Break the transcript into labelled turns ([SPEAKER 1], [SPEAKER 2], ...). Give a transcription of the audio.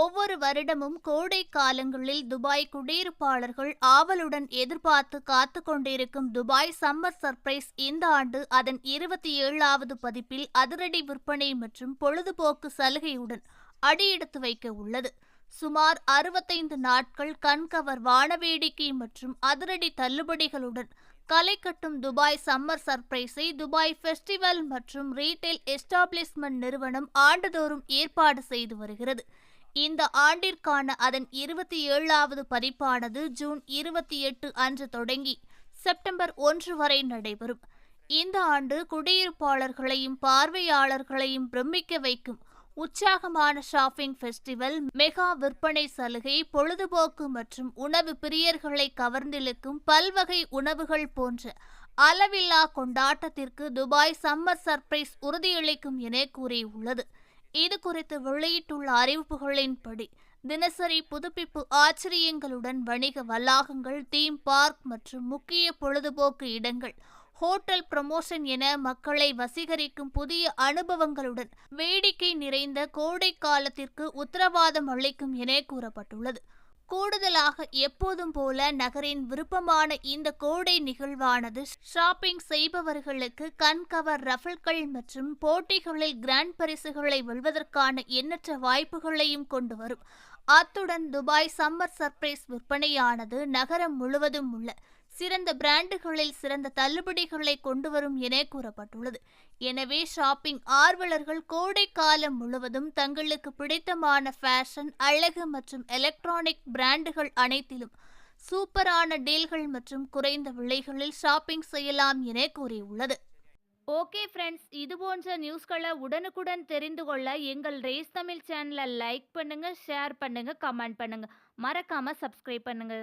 [SPEAKER 1] ஒவ்வொரு வருடமும் கோடை காலங்களில் துபாய் குடியிருப்பாளர்கள் ஆவலுடன் எதிர்பார்த்து காத்து கொண்டிருக்கும் துபாய் சம்மர் சர்ப்ரைஸ் இந்த ஆண்டு அதன் 27வது பதிப்பில் அதிரடி விற்பனை மற்றும் பொழுதுபோக்கு சலுகையுடன் அடியெடுத்து வைக்க உள்ளது. சுமார் 65 நாட்கள் கண்கவர் வானவேடிக்கை மற்றும் அதிரடி தள்ளுபடிகளுடன் களை கட்டும் துபாய் சம்மர் சர்ப்ரைஸை துபாய் ஃபெஸ்டிவல் மற்றும் ரீட்டைல் எஸ்டாப்ளிஷ்மெண்ட் நிறுவனம் ஆண்டுதோறும் ஏற்பாடு செய்து வருகிறது. இந்த ஆண்டிற்கான அதன் 27வது பதிப்பானது ஜூன் 28 அன்று தொடங்கி செப்டம்பர் 1 வரை நடைபெறும். இந்த ஆண்டு குடியிருப்பாளர்களையும் பார்வையாளர்களையும் பிரமிக்க வைக்கும் உற்சாகமான ஷாப்பிங் ஃபெஸ்டிவல், மெகா விற்பனை சலுகை, பொழுதுபோக்கு மற்றும் உணவு பிரியர்களை கவர்ந்திழுக்கும் பல்வகை உணவுகள் போன்ற அளவில்லா கொண்டாட்டத்திற்கு துபாய் சம்மர் சர்ப்ரைஸ் உறுதியளிக்கும் என கூறியுள்ளது. இது குறித்து வெளியிட்டுள்ள அறிவிப்புகளின்படி தினசரி புதுப்பிப்பு ஆச்சரியங்களுடன் வணிக வளாகங்கள், தீம் பார்க் மற்றும் முக்கிய பொழுதுபோக்கு இடங்கள், ஹோட்டல் ப்ரமோஷன் என மக்களை வசீகரிக்கும் புதிய அனுபவங்களுடன் வேடிக்கை நிறைந்த கோடை காலத்திற்கு உத்தரவாதம் அளிக்கும் என கூறப்பட்டுள்ளது. கூடுதலாக எப்போதும் போல நகரின் விருப்பமான இந்த கோடை நிகழ்வானது ஷாப்பிங் செய்பவர்களுக்கு கண்கவர் ரஃபிள்கள் மற்றும் போட்டிகளில் கிராண்ட் பரிசுகளை வெல்வதற்கான எண்ணற்ற வாய்ப்புகளையும் கொண்டு வரும். அத்துடன் துபாய் சம்மர் சர்ப்ரைஸ் விற்பனையானது நகரம் முழுவதும் உள்ள சிறந்த பிராண்டுகளில் சிறந்த தள்ளுபடிகளை கொண்டு வரும் என கூறப்பட்டுள்ளது. எனவே ஷாப்பிங் ஆர்வலர்கள் கோடை காலம் முழுவதும் தங்களுக்கு பிடித்தமான ஃபேஷன், அழகு மற்றும் எலக்ட்ரானிக் பிராண்டுகள் அனைத்திலும் சூப்பரான டீல்கள் மற்றும் குறைந்த விலைகளில் ஷாப்பிங் செய்யலாம் என கூறியுள்ளது. ஓகே ஃப்ரெண்ட்ஸ், இது போன்ற நியூஸ்களை உடனுக்குடன் தெரிந்து கொள்ள எங்கள் ரேஸ் தமிழ் சேனலை லைக் பண்ணுங்க, ஷேர் பண்ணுங்க, கமெண்ட் பண்ணுங்க, மறக்காம சப்ஸ்கிரைப் பண்ணுங்க.